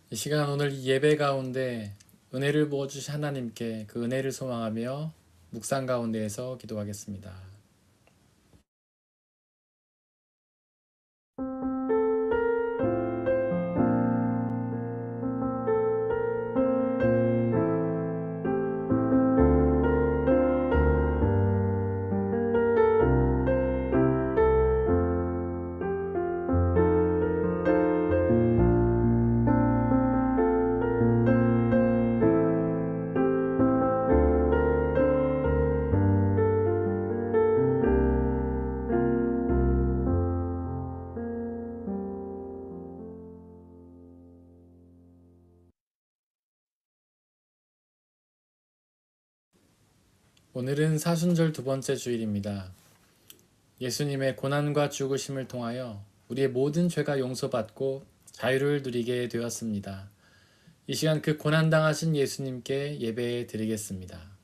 이 시간 오늘 이 예배 가운데 은혜를 부어주신 하나님께 그 은혜를 소망하며 묵상 가운데에서 기도하겠습니다. 오늘은 사순절 두 번째 주일입니다. 예수님의 고난과 죽으심을 통하여 우리의 모든 죄가 용서받고 자유를 누리게 되었습니다. 이 시간 그 고난당하신 예수님께 예배 드리겠습니다.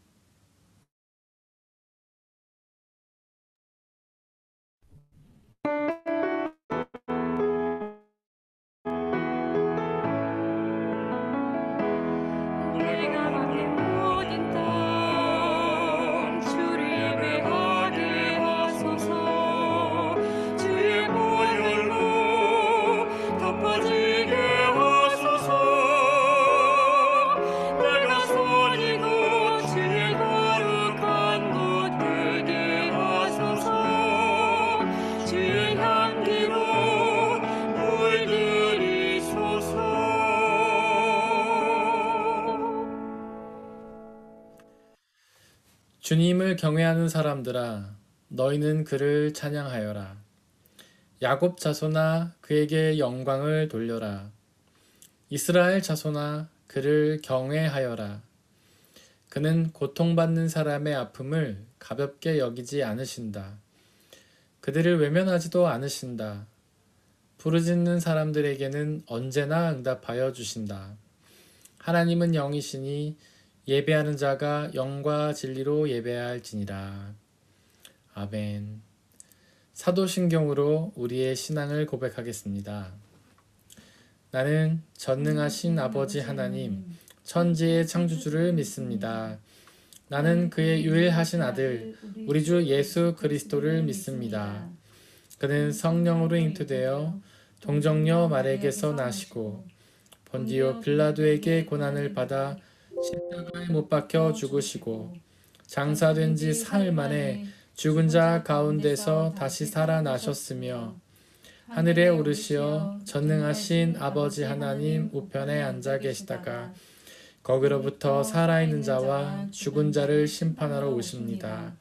내가 맡긴 모든 땅 주를 예배하게 하소서. 주의 보혈로 덮어지게 하소서. 내가 서리고 주의 거룩한 곳 되게 하소서. 주의 향기로 물들이소서. 주님을 경외하는 사람들아, 너희는 그를 찬양하여라. 야곱 자손아, 그에게 영광을 돌려라. 이스라엘 자손아, 그를 경외하여라. 그는 고통받는 사람의 아픔을 가볍게 여기지 않으신다. 그들을 외면하지도 않으신다. 부르짖는 사람들에게는 언제나 응답하여 주신다. 하나님은 영이시니 예배하는 자가 영과 진리로 예배할지니라. 아멘. 사도신경으로 우리의 신앙을 고백하겠습니다. 나는 전능하신 아버지 하나님, 천지의 창조주를 믿습니다. 나는 그의 유일하신 아들, 우리 주 예수 그리스도를 믿습니다. 그는 성령으로 잉태되어 동정녀 마리아에게서 나시고 본디오 빌라도에게 고난을 받아 십자가에 못 박혀 죽으시고 장사된 지 사흘 만에 죽은 자 가운데서 다시 살아나셨으며 하늘에 오르시어 전능하신 아버지 하나님 우편에 앉아 계시다가 거기로부터 살아있는 자와 죽은 자를 심판하러 오십니다.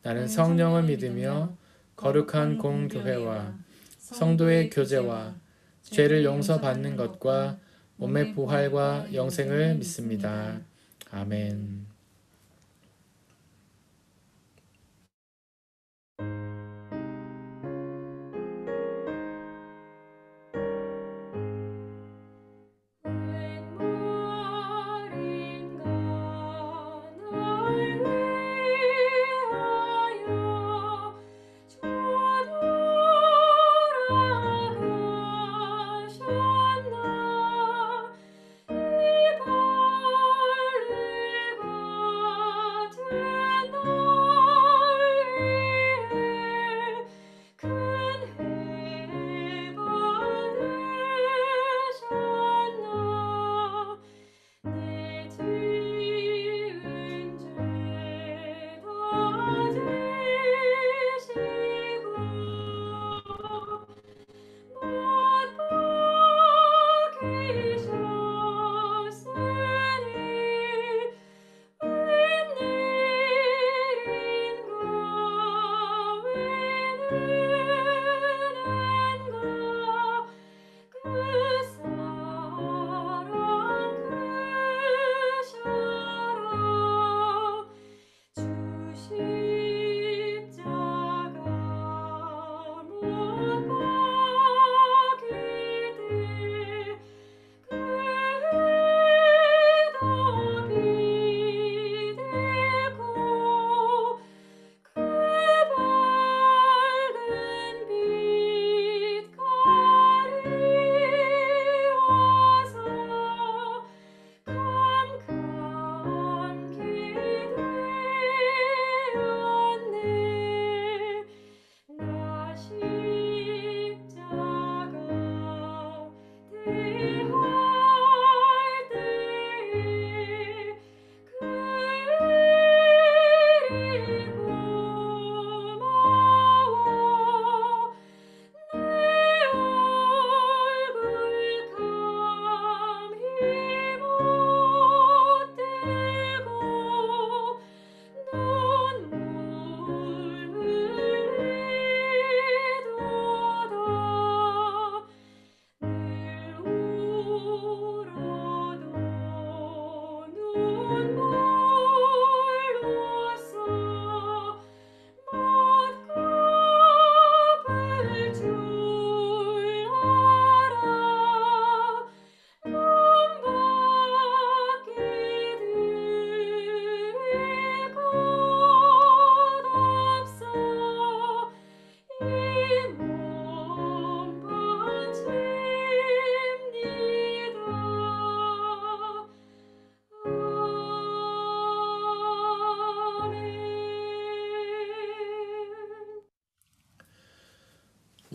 나는 성령을 믿으며 거룩한 공교회와 성도의 교제와 죄를 용서받는 것과 몸의 부활과 영생을 믿습니다. 아멘. 웬 말인가 날 위하여 돌아가셨나. 이 벌레가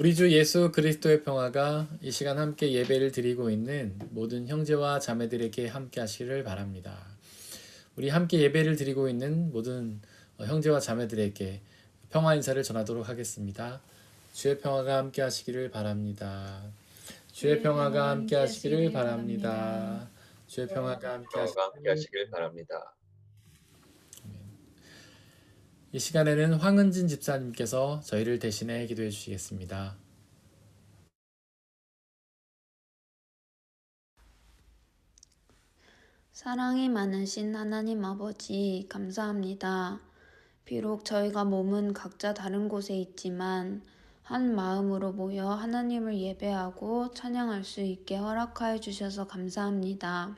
우리 주 예수 그리스도의 평화가 이 시간 함께 예배를 드리고 있는 모든 형제와 자매들에게 함께 하시기를 바랍니다. 우리 함께 예배를 드리고 있는 모든 형제와 자매들에게 평화 인사를 전하도록 하겠습니다. 주의 평화가 함께 하시기를 바랍니다. 주의 평화가 함께 하시기를 바랍니다. 주의 평화가 함께 하시기를 바랍니다. 이 시간에는 황은진 집사님께서 저희를 대신해 기도해 주시겠습니다. 사랑이 많으신 하나님 아버지, 감사합니다. 비록 저희가 몸은 각자 다른 곳에 있지만 한 마음으로 모여 하나님을 예배하고 찬양할 수 있게 허락하여 주셔서 감사합니다.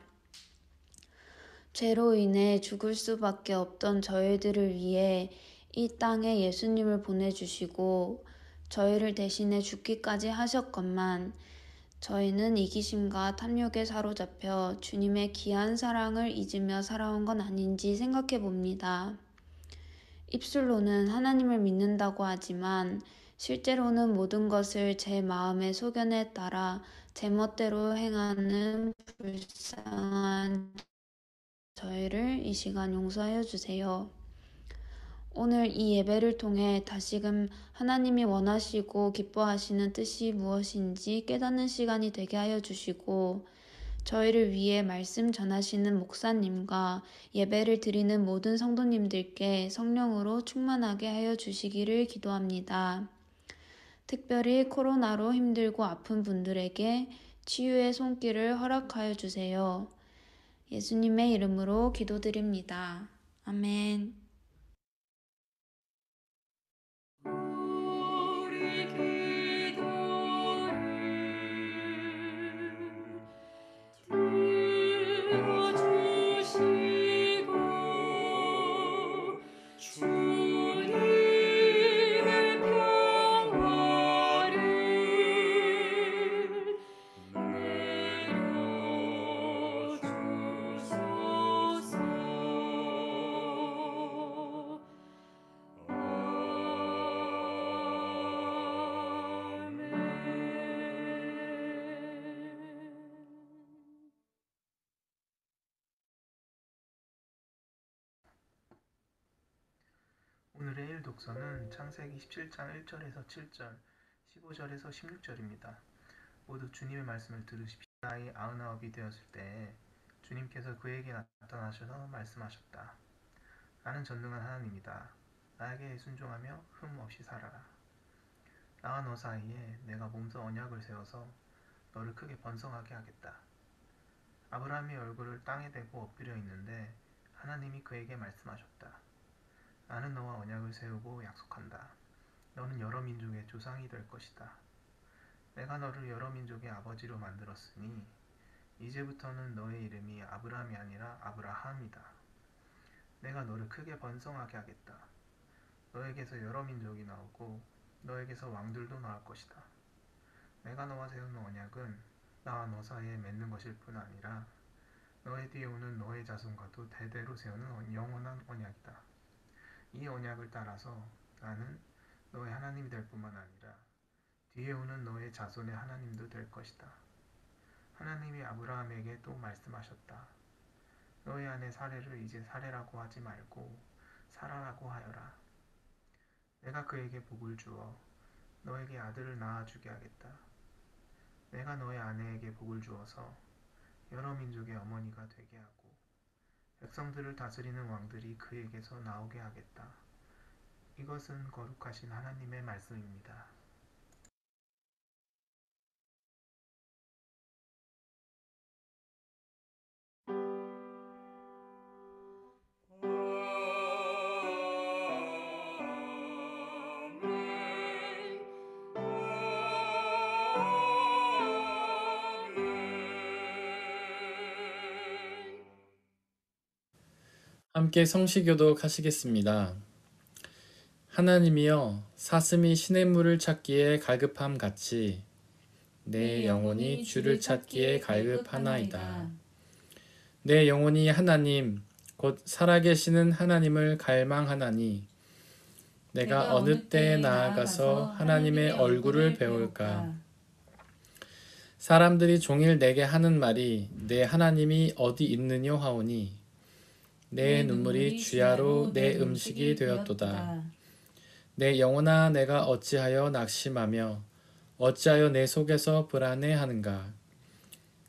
죄로 인해 죽을 수밖에 없던 저희들을 위해 이 땅에 예수님을 보내주시고 저희를 대신해 죽기까지 하셨건만 저희는 이기심과 탐욕에 사로잡혀 주님의 귀한 사랑을 잊으며 살아온 건 아닌지 생각해 봅니다. 입술로는 하나님을 믿는다고 하지만 실제로는 모든 것을 제 마음의 소견에 따라 제 멋대로 행하는 불쌍한 저희를 이 시간 용서하여 주세요. 오늘 이 예배를 통해 다시금 하나님이 원하시고 기뻐하시는 뜻이 무엇인지 깨닫는 시간이 되게 하여 주시고 저희를 위해 말씀 전하시는 목사님과 예배를 드리는 모든 성도님들께 성령으로 충만하게 하여 주시기를 기도합니다. 특별히 코로나로 힘들고 아픈 분들에게 치유의 손길을 허락하여 주세요. 예수님의 이름으로 기도드립니다. 아멘. 우리 기도를 들어주시고 주님의 평화를 내려주소서. 오늘의 일독서는 창세기 17장 1절에서 7절, 15절에서 16절입니다. 모두 주님의 말씀을 들으십시오. 나이 99이 되었을 때에 주님께서 그에게 나타나셔서 말씀하셨다. 나는 전능한 하나님이다. 나에게 순종하며 흠 없이 살아라. 나와 너 사이에 내가 몸소 언약을 세워서 너를 크게 번성하게 하겠다. 아브라함이 얼굴을 땅에 대고 엎드려 있는데 하나님이 그에게 말씀하셨다. 나는 너와 언약을 세우고 약속한다. 너는 여러 민족의 조상이 될 것이다. 내가 너를 여러 민족의 아버지로 만들었으니 이제부터는 너의 이름이 아브라함이 아니라 아브라함이다. 내가 너를 크게 번성하게 하겠다. 너에게서 여러 민족이 나오고 너에게서 왕들도 나올 것이다. 내가 너와 세우는 언약은 나와 너 사이에 맺는 것일 뿐 아니라 너의 뒤에 오는 너의 자손과도 대대로 세우는 영원한 언약이다. 이 언약을 따라서 나는 너의 하나님이 될 뿐만 아니라 뒤에 오는 너의 자손의 하나님도 될 것이다. 하나님이 아브라함에게 또 말씀하셨다. 너의 아내 사레를 이제 사레라고 하지 말고 사라라고 하여라. 내가 그에게 복을 주어 너에게 아들을 낳아주게 하겠다. 내가 너의 아내에게 복을 주어서 여러 민족의 어머니가 되게 하고 백성들을 다스리는 왕들이 그에게서 나오게 하겠다. 이것은 거룩하신 하나님의 말씀입니다. 함께 성시교독 하시겠습니다. 하나님이여 사슴이 시냇물을 찾기에 갈급함 같이 내 영혼이 주를 찾기에 갈급하나이다. 내 영혼이 하나님 곧 살아계시는 하나님을 갈망하나니 내가 어느 때에 나아가서 하나님의 얼굴을 배울까? 사람들이 종일 내게 하는 말이 내 하나님이 어디 있느뇨 하오니 내 눈물이 주야로 내 음식이 되었도다. 내 영혼아 내가 어찌하여 낙심하며 어찌하여 내 속에서 불안해하는가?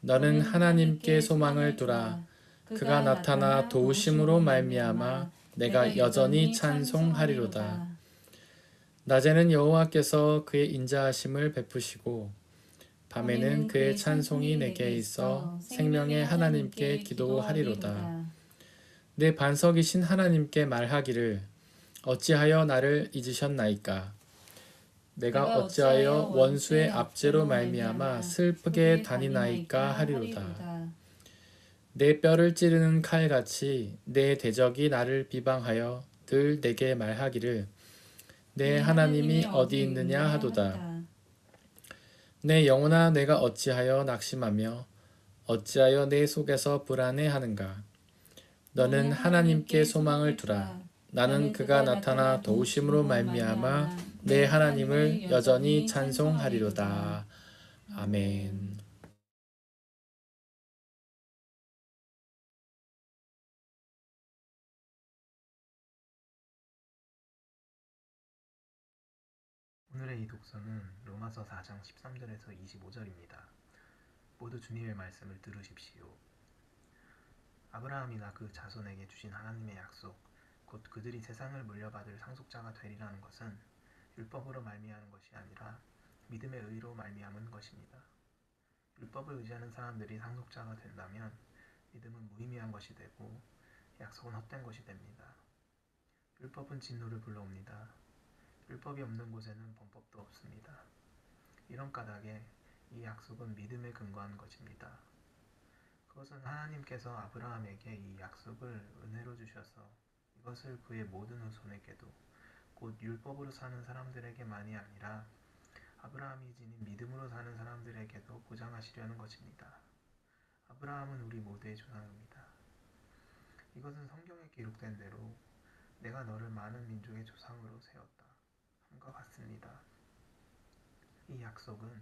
너는 하나님께 소망을 두라. 그가 나타나 도우심으로 말미암아 내가 여전히 찬송하리로다. 낮에는 여호와께서 그의 인자하심을 베푸시고 밤에는 그의 찬송이 내게 있어 생명의 하나님께 기도하리로다. 내 반석이신 하나님께 말하기를 어찌하여 나를 잊으셨나이까? 내가 어찌하여 원수의 압제로 말미암아 슬프게 다니나이까 하리로다. 내 뼈를 찌르는 칼같이 내 대적이 나를 비방하여 늘 내게 말하기를 내 하나님이 어디 있느냐 하도다. 내 영혼아 내가 어찌하여 낙심하며 어찌하여 내 속에서 불안해하는가? 너는 하나님께 소망을 두라. 나는 그가 나타나 도우심으로 말미암아 내 하나님을 여전히 찬송하리로다. 아멘. 오늘의 이 독서는 로마서 4장 13절에서 25절입니다. 모두 주님의 말씀을 들으십시오. 아브라함이나 그 자손에게 주신 하나님의 약속, 곧 그들이 세상을 물려받을 상속자가 되리라는 것은 율법으로 말미암은 것이 아니라 믿음의 의로 말미암은 것입니다. 율법을 의지하는 사람들이 상속자가 된다면 믿음은 무의미한 것이 되고 약속은 헛된 것이 됩니다. 율법은 진노를 불러옵니다. 율법이 없는 곳에는 범법도 없습니다. 이런 까닭에 이 약속은 믿음에 근거한 것입니다. 그것은 하나님께서 아브라함에게 이 약속을 은혜로 주셔서 이것을 그의 모든 후손에게도 곧 율법으로 사는 사람들에게만이 아니라 아브라함이 지닌 믿음으로 사는 사람들에게도 보장하시려는 것입니다. 아브라함은 우리 모두의 조상입니다. 이것은 성경에 기록된 대로 내가 너를 많은 민족의 조상으로 세웠다 함과 같습니다. 이 약속은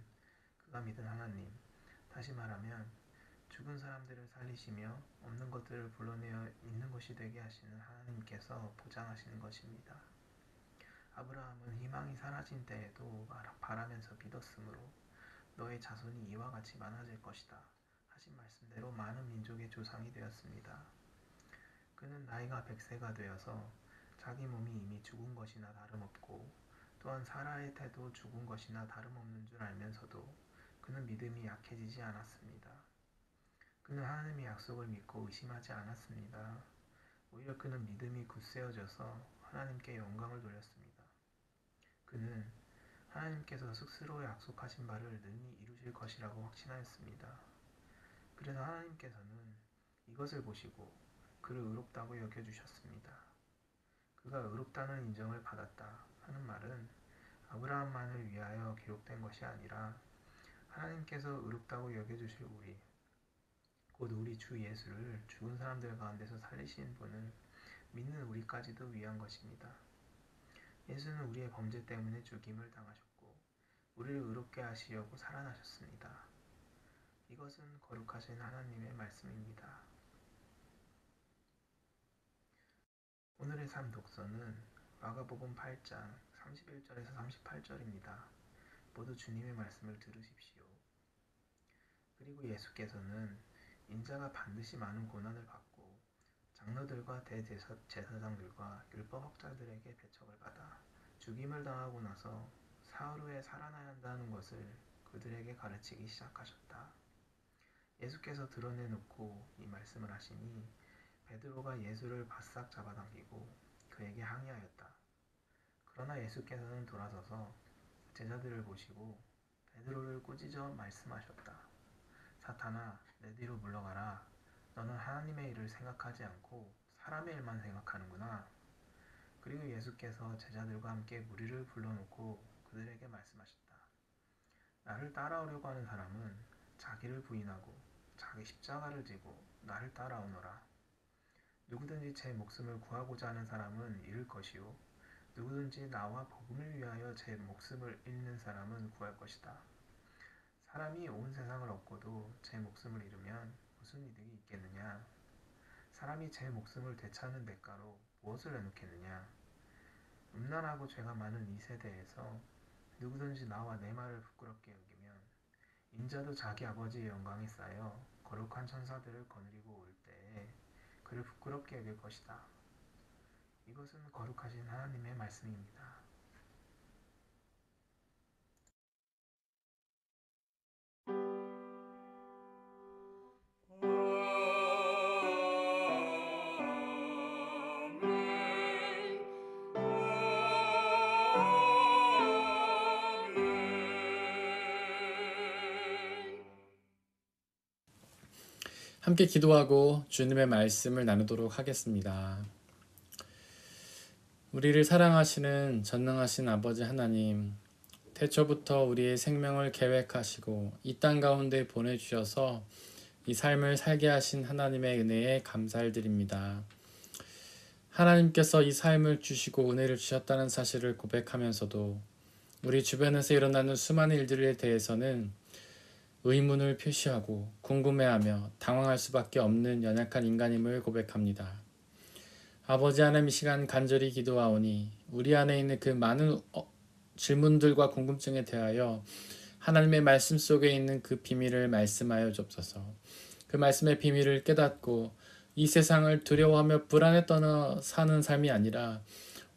그가 믿은 하나님, 다시 말하면 죽은 사람들을 살리시며 없는 것들을 불러내어 있는 것이 되게 하시는 하나님께서 보장하시는 것입니다. 아브라함은 희망이 사라진 때에도 바라면서 믿었으므로 너의 자손이 이와 같이 많아질 것이다 하신 말씀대로 많은 민족의 조상이 되었습니다. 그는 나이가 100세가 되어서 자기 몸이 이미 죽은 것이나 다름없고 또한 사라의 태도 죽은 것이나 다름없는 줄 알면서도 그는 믿음이 약해지지 않았습니다. 그는 하나님의 약속을 믿고 의심하지 않았습니다. 오히려 그는 믿음이 굳세어져서 하나님께 영광을 돌렸습니다. 그는 하나님께서 스스로 약속하신 바를 능히 이루실 것이라고 확신하였습니다. 그래서 하나님께서는 이것을 보시고 그를 의롭다고 여겨주셨습니다. 그가 의롭다는 인정을 받았다 하는 말은 아브라함만을 위하여 기록된 것이 아니라 하나님께서 의롭다고 여겨주실 우리, 곧 우리 주 예수를 죽은 사람들 가운데서 살리신 분을 믿는 우리까지도 위한 것입니다. 예수는 우리의 범죄 때문에 죽임을 당하셨고 우리를 의롭게 하시려고 살아나셨습니다. 이것은 거룩하신 하나님의 말씀입니다. 오늘의 삶 독서는 마가복음 8장 31절에서 38절입니다. 모두 주님의 말씀을 들으십시오. 그리고 예수께서는 인자가 반드시 많은 고난을 받고 장로들과 대제사장들과 율법학자들에게 배척을 받아 죽임을 당하고 나서 사흘 후에 살아나야 한다는 것을 그들에게 가르치기 시작하셨다. 예수께서 드러내놓고 이 말씀을 하시니 베드로가 예수를 바싹 잡아당기고 그에게 항의하였다. 그러나 예수께서는 돌아서서 제자들을 보시고 베드로를 꾸짖어 말씀하셨다. 사탄아, 내 뒤로 물러가라. 너는 하나님의 일을 생각하지 않고 사람의 일만 생각하는구나. 그리고 예수께서 제자들과 함께 무리를 불러놓고 그들에게 말씀하셨다. 나를 따라오려고 하는 사람은 자기를 부인하고 자기 십자가를 지고 나를 따라오너라. 누구든지 제 목숨을 구하고자 하는 사람은 잃을 것이요 누구든지 나와 복음을 위하여 제 목숨을 잃는 사람은 구할 것이다. 사람이 온 세상을 얻고도 제 목숨을 잃으면 무슨 이득이 있겠느냐? 사람이 제 목숨을 되찾는 대가로 무엇을 내놓겠느냐? 음란하고 죄가 많은 이 세대에서 누구든지 나와 내 말을 부끄럽게 여기면 인자도 자기 아버지의 영광에 쌓여 거룩한 천사들을 거느리고 올 때에 그를 부끄럽게 여길 것이다. 이것은 거룩하신 하나님의 말씀입니다. 함께 기도하고 주님의 말씀을 나누도록 하겠습니다. 우리를 사랑하시는 전능하신 아버지 하나님, 태초부터 우리의 생명을 계획하시고 이 땅 가운데 보내주셔서 이 삶을 살게 하신 하나님의 은혜에 감사를 드립니다. 하나님께서 이 삶을 주시고 은혜를 주셨다는 사실을 고백하면서도 우리 주변에서 일어나는 수많은 일들에 대해서는 의문을 표시하고 궁금해하며 당황할 수밖에 없는 연약한 인간임을 고백합니다. 아버지 하나님, 이 시간 간절히 기도하오니 우리 안에 있는 그 많은 질문들과 궁금증에 대하여 하나님의 말씀 속에 있는 그 비밀을 말씀하여 주옵소서. 그 말씀의 비밀을 깨닫고 이 세상을 두려워하며 불안에 떠나 사는 삶이 아니라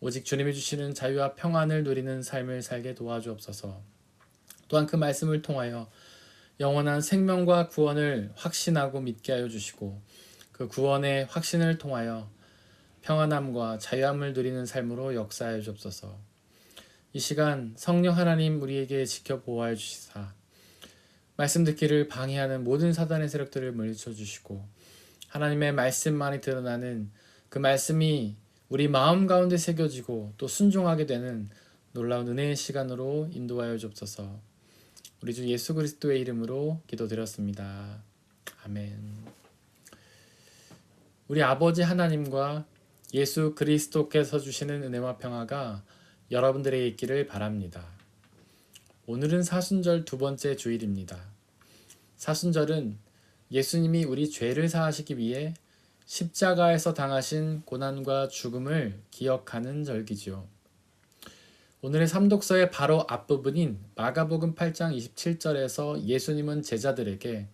오직 주님이 주시는 자유와 평안을 누리는 삶을 살게 도와주옵소서. 또한 그 말씀을 통하여 영원한 생명과 구원을 확신하고 믿게 하여 주시고 그 구원의 확신을 통하여 평안함과 자유함을 누리는 삶으로 역사하여 주옵소서. 이 시간 성령 하나님 우리에게 지켜 보호하여 주시사 말씀 듣기를 방해하는 모든 사단의 세력들을 물리쳐 주시고 하나님의 말씀만이 드러나는 그 말씀이 우리 마음 가운데 새겨지고 또 순종하게 되는 놀라운 은혜의 시간으로 인도하여 주옵소서. 우리 주 예수 그리스도의 이름으로 기도드렸습니다. 아멘. 우리 아버지 하나님과 예수 그리스도께서 주시는 은혜와 평화가 여러분들에게 있기를 바랍니다. 오늘은 사순절 두 번째 주일입니다. 사순절은 예수님이 우리 죄를 사하시기 위해 십자가에서 당하신 고난과 죽음을 기억하는 절기지요. 오늘의 삼독서의 바로 앞부분인 마가복음 8장 27절에서 예수님은 제자들에게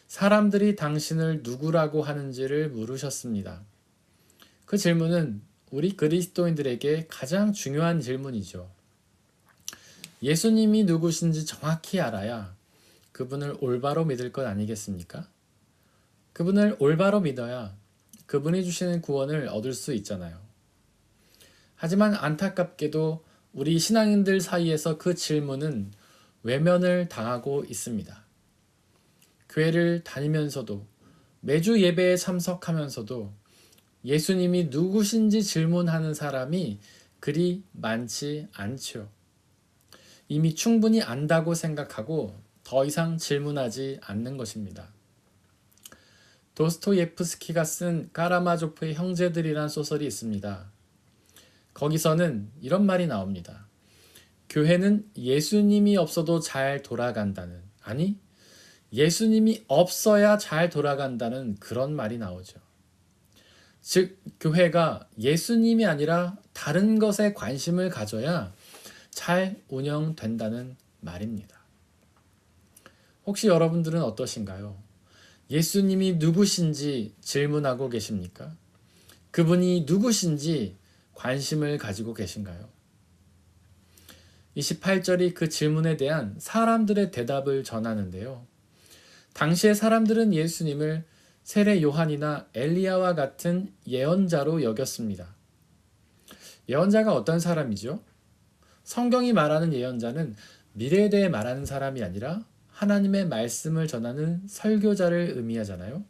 사람들이 당신을 누구라고 하는지를 물으셨습니다. 그 질문은 우리 그리스도인들에게 가장 중요한 질문이죠. 예수님이 누구신지 정확히 알아야 그분을 올바로 믿을 것 아니겠습니까? 그분을 올바로 믿어야 그분이 주시는 구원을 얻을 수 있잖아요. 하지만 안타깝게도 우리 신앙인들 사이에서 그 질문은 외면을 당하고 있습니다. 교회를 다니면서도 매주 예배에 참석하면서도 예수님이 누구신지 질문하는 사람이 그리 많지 않죠. 이미 충분히 안다고 생각하고 더 이상 질문하지 않는 것입니다. 도스토예프스키가 쓴 까라마조프의 형제들이란 소설이 있습니다. 거기서는 이런 말이 나옵니다. 교회는 예수님이 없어도 잘 돌아간다는, 아니 예수님이 없어야 잘 돌아간다는 그런 말이 나오죠. 즉 교회가 예수님이 아니라 다른 것에 관심을 가져야 잘 운영된다는 말입니다. 혹시 여러분들은 어떠신가요? 예수님이 누구신지 질문하고 계십니까? 그분이 누구신지 관심을 가지고 계신가요? 28절이 그 질문에 대한 사람들의 대답을 전하는데요. 당시의 사람들은 예수님을 세례 요한이나 엘리야와 같은 예언자로 여겼습니다. 예언자가 어떤 사람이죠? 성경이 말하는 예언자는 미래에 대해 말하는 사람이 아니라 하나님의 말씀을 전하는 설교자를 의미하잖아요.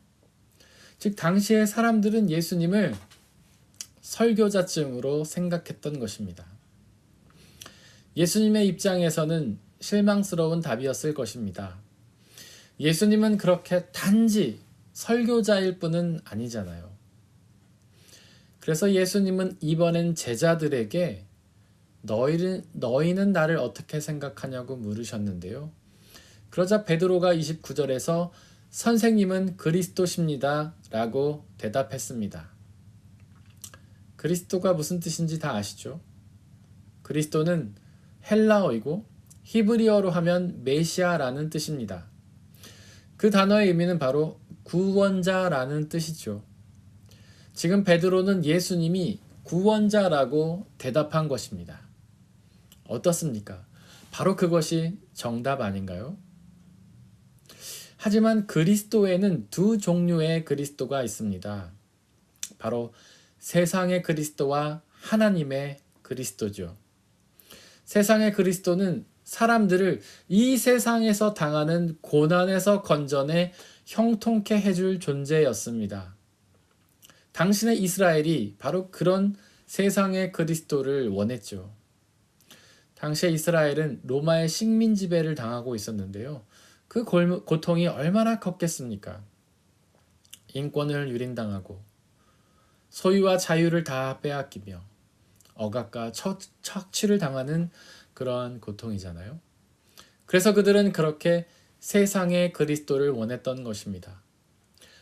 즉 당시의 사람들은 예수님을 설교자쯤으로 생각했던 것입니다. 예수님의 입장에서는 실망스러운 답이었을 것입니다. 예수님은 그렇게 단지 설교자일 뿐은 아니잖아요. 그래서 예수님은 이번엔 제자들에게 너희는 나를 어떻게 생각하냐고 물으셨는데요. 그러자 베드로가 29절에서 선생님은 그리스도십니다 라고 대답했습니다. 그리스도가 무슨 뜻인지 다 아시죠? 그리스도는 헬라어이고 히브리어로 하면 메시아라는 뜻입니다. 그 단어의 의미는 바로 구원자라는 뜻이죠. 지금 베드로는 예수님이 구원자라고 대답한 것입니다. 어떻습니까? 바로 그것이 정답 아닌가요? 하지만 그리스도에는 두 종류의 그리스도가 있습니다. 바로 세상의 그리스도와 하나님의 그리스도죠. 세상의 그리스도는 사람들을 이 세상에서 당하는 고난에서 건져내 형통케 해줄 존재였습니다. 당신의 이스라엘이 바로 그런 세상의 그리스도를 원했죠. 당시의 이스라엘은 로마의 식민 지배를 당하고 있었는데요. 그 고통이 얼마나 컸겠습니까? 인권을 유린당하고 소유와 자유를 다 빼앗기며 억압과 착취를 당하는 그러한 고통이잖아요. 그래서 그들은 그렇게 세상의 그리스도를 원했던 것입니다.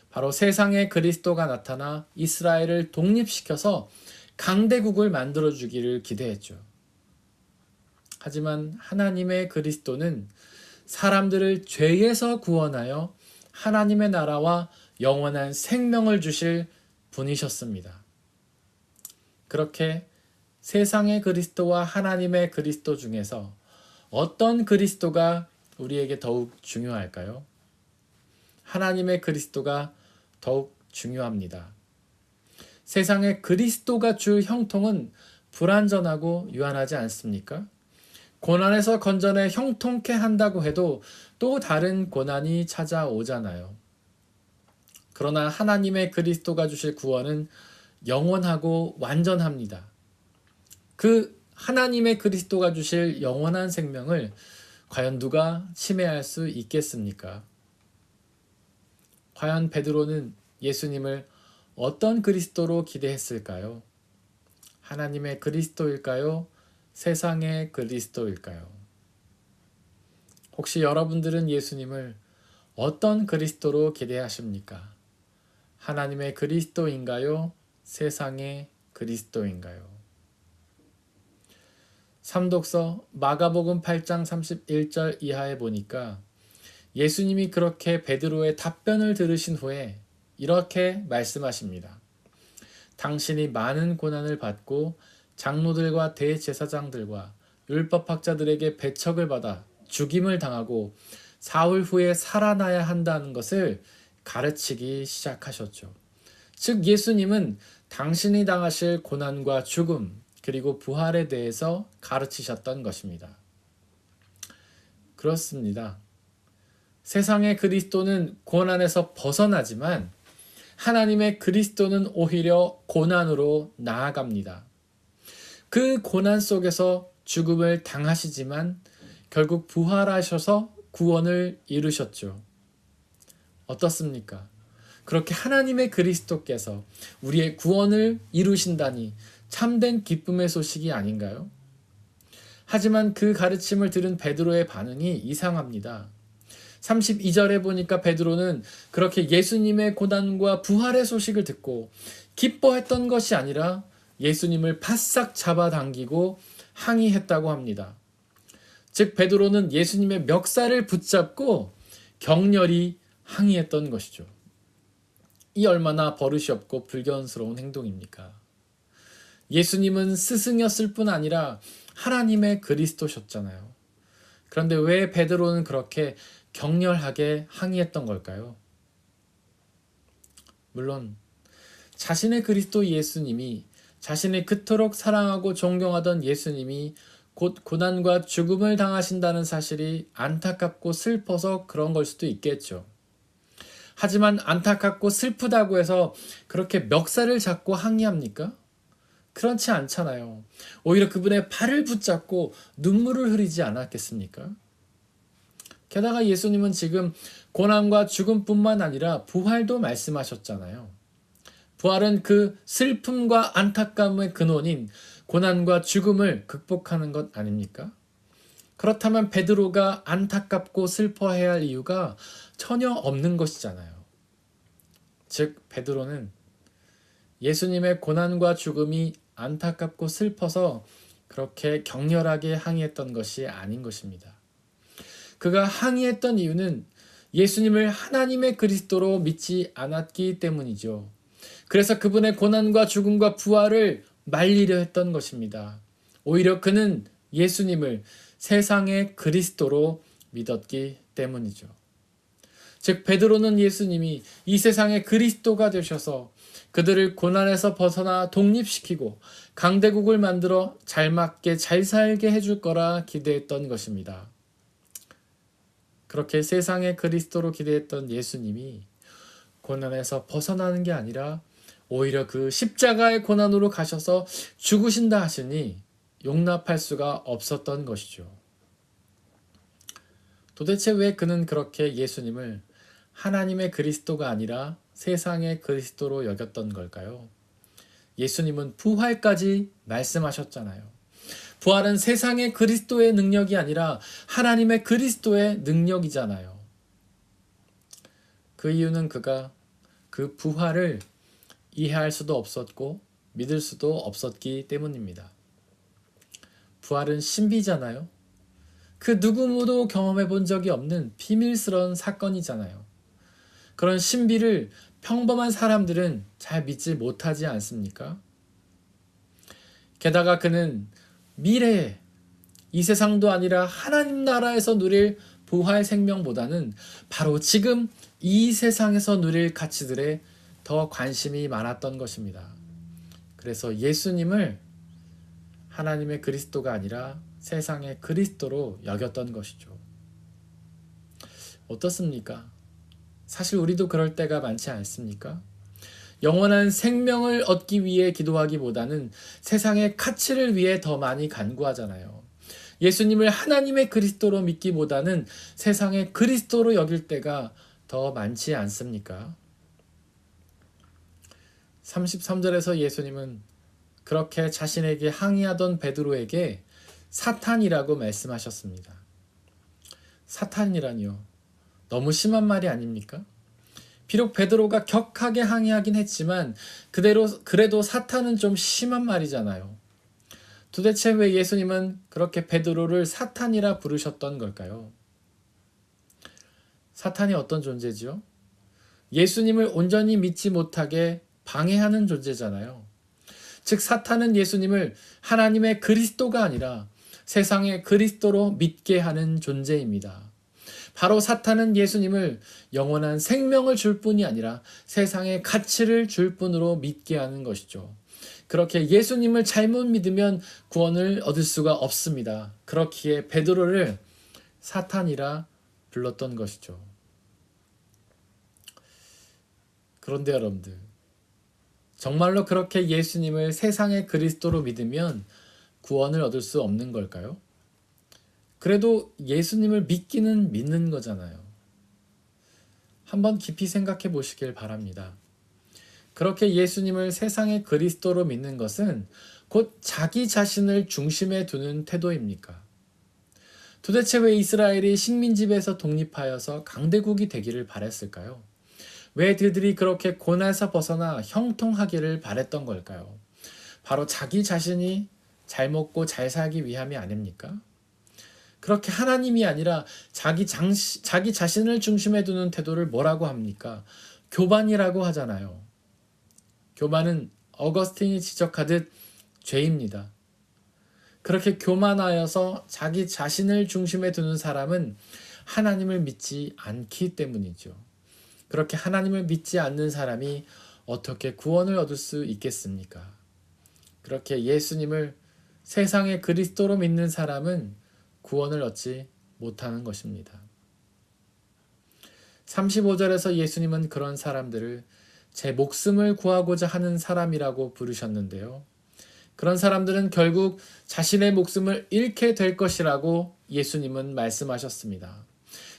바로 세상의 그리스도가 나타나 이스라엘을 독립시켜서 강대국을 만들어주기를 기대했죠. 하지만 하나님의 그리스도는 사람들을 죄에서 구원하여 하나님의 나라와 영원한 생명을 주실 분이셨습니다. 그렇게 세상의 그리스도와 하나님의 그리스도 중에서 어떤 그리스도가 우리에게 더욱 중요할까요? 하나님의 그리스도가 더욱 중요합니다. 세상의 그리스도가 줄 형통은 불완전하고 유한하지 않습니까? 고난에서 건져내 형통케 한다고 해도 또 다른 고난이 찾아오잖아요. 그러나 하나님의 그리스도가 주실 구원은 영원하고 완전합니다. 그 하나님의 그리스도가 주실 영원한 생명을 과연 누가 침해할 수 있겠습니까? 과연 베드로는 예수님을 어떤 그리스도로 기대했을까요? 하나님의 그리스도일까요? 세상의 그리스도일까요? 혹시 여러분들은 예수님을 어떤 그리스도로 기대하십니까? 하나님의 그리스도인가요? 세상의 그리스도인가요? 삼독서 마가복음 8장 31절 이하에 보니까 예수님이 그렇게 베드로의 답변을 들으신 후에 이렇게 말씀하십니다. 당신이 많은 고난을 받고 장로들과 대제사장들과 율법학자들에게 배척을 받아 죽임을 당하고 사흘 후에 살아나야 한다는 것을 가르치기 시작하셨죠. 즉 예수님은 당신이 당하실 고난과 죽음 그리고 부활에 대해서 가르치셨던 것입니다. 그렇습니다. 세상의 그리스도는 고난에서 벗어나지만 하나님의 그리스도는 오히려 고난으로 나아갑니다. 그 고난 속에서 죽음을 당하시지만 결국 부활하셔서 구원을 이루셨죠. 어떻습니까? 그렇게 하나님의 그리스도께서 우리의 구원을 이루신다니 참된 기쁨의 소식이 아닌가요? 하지만 그 가르침을 들은 베드로의 반응이 이상합니다. 32절에 보니까 베드로는 그렇게 예수님의 고난과 부활의 소식을 듣고 기뻐했던 것이 아니라 예수님을 바싹 잡아당기고 항의했다고 합니다. 즉 베드로는 예수님의 멱살을 붙잡고 격렬히 항의했던 것이죠. 이 얼마나 버릇이 없고 불견스러운 행동입니까? 예수님은 스승이었을 뿐 아니라 하나님의 그리스도셨잖아요. 그런데 왜 베드로는 그렇게 격렬하게 항의했던 걸까요? 물론 자신의 그리스도 예수님이, 자신이 그토록 사랑하고 존경하던 예수님이 곧 고난과 죽음을 당하신다는 사실이 안타깝고 슬퍼서 그런 걸 수도 있겠죠. 하지만 안타깝고 슬프다고 해서 그렇게 멱살을 잡고 항의합니까? 그렇지 않잖아요. 오히려 그분의 발을 붙잡고 눈물을 흘리지 않았겠습니까? 게다가 예수님은 지금 고난과 죽음뿐만 아니라 부활도 말씀하셨잖아요. 부활은 그 슬픔과 안타까움의 근원인 고난과 죽음을 극복하는 것 아닙니까? 그렇다면 베드로가 안타깝고 슬퍼해야 할 이유가 전혀 없는 것이잖아요. 즉 베드로는 예수님의 고난과 죽음이 안타깝고 슬퍼서 그렇게 격렬하게 항의했던 것이 아닌 것입니다. 그가 항의했던 이유는 예수님을 하나님의 그리스도로 믿지 않았기 때문이죠. 그래서 그분의 고난과 죽음과 부활을 말리려 했던 것입니다. 오히려 그는 예수님을 세상의 그리스도로 믿었기 때문이죠. 즉 베드로는 예수님이 이 세상의 그리스도가 되셔서 그들을 고난에서 벗어나 독립시키고 강대국을 만들어 잘 맞게 잘 살게 해줄 거라 기대했던 것입니다. 그렇게 세상의 그리스도로 기대했던 예수님이 고난에서 벗어나는 게 아니라 오히려 그 십자가의 고난으로 가셔서 죽으신다 하시니 용납할 수가 없었던 것이죠. 도대체 왜 그는 그렇게 예수님을 하나님의 그리스도가 아니라 세상의 그리스도로 여겼던 걸까요? 예수님은 부활까지 말씀하셨잖아요. 부활은 세상의 그리스도의 능력이 아니라 하나님의 그리스도의 능력이잖아요. 그 이유는 그가 그 부활을 이해할 수도 없었고 믿을 수도 없었기 때문입니다. 부활은 신비잖아요. 그 누구도 경험해 본 적이 없는 비밀스러운 사건이잖아요. 그런 신비를 평범한 사람들은 잘 믿지 못하지 않습니까? 게다가 그는 미래에 이 세상도 아니라 하나님 나라에서 누릴 부활 생명보다는 바로 지금 이 세상에서 누릴 가치들에 더 관심이 많았던 것입니다. 그래서 예수님을 하나님의 그리스도가 아니라 세상의 그리스도로 여겼던 것이죠. 어떻습니까? 사실 우리도 그럴 때가 많지 않습니까? 영원한 생명을 얻기 위해 기도하기보다는 세상의 가치를 위해 더 많이 간구하잖아요. 예수님을 하나님의 그리스도로 믿기보다는 세상의 그리스도로 여길 때가 더 많지 않습니까? 33절에서 예수님은 그렇게 자신에게 항의하던 베드로에게 사탄이라고 말씀하셨습니다. 사탄이라니요. 너무 심한 말이 아닙니까? 비록 베드로가 격하게 항의하긴 했지만 그래도 사탄은 좀 심한 말이잖아요. 도대체 왜 예수님은 그렇게 베드로를 사탄이라 부르셨던 걸까요? 사탄이 어떤 존재지요? 예수님을 온전히 믿지 못하게 방해하는 존재잖아요. 즉 사탄은 예수님을 하나님의 그리스도가 아니라 세상의 그리스도로 믿게 하는 존재입니다. 바로 사탄은 예수님을 영원한 생명을 줄 뿐이 아니라 세상의 가치를 줄 뿐으로 믿게 하는 것이죠. 그렇게 예수님을 잘못 믿으면 구원을 얻을 수가 없습니다. 그렇기에 베드로를 사탄이라 불렀던 것이죠. 그런데 여러분들, 정말로 그렇게 예수님을 세상의 그리스도로 믿으면 구원을 얻을 수 없는 걸까요? 그래도 예수님을 믿기는 믿는 거잖아요. 한번 깊이 생각해 보시길 바랍니다. 그렇게 예수님을 세상의 그리스도로 믿는 것은 곧 자기 자신을 중심에 두는 태도입니까? 도대체 왜 이스라엘이 식민지배에서 독립하여서 강대국이 되기를 바랬을까요? 왜 그들이 그렇게 고난에서 벗어나 형통하기를 바랬던 걸까요? 바로 자기 자신이 잘 먹고 잘 살기 위함이 아닙니까? 그렇게 하나님이 아니라 자기 자신을 중심에 두는 태도를 뭐라고 합니까? 교만이라고 하잖아요. 교만은 어거스틴이 지적하듯 죄입니다. 그렇게 교만하여서 자기 자신을 중심에 두는 사람은 하나님을 믿지 않기 때문이죠. 그렇게 하나님을 믿지 않는 사람이 어떻게 구원을 얻을 수 있겠습니까? 그렇게 예수님을 세상의 그리스도로 믿는 사람은 구원을 얻지 못하는 것입니다. 35절에서 예수님은 그런 사람들을 제 목숨을 구하고자 하는 사람이라고 부르셨는데요. 그런 사람들은 결국 자신의 목숨을 잃게 될 것이라고 예수님은 말씀하셨습니다.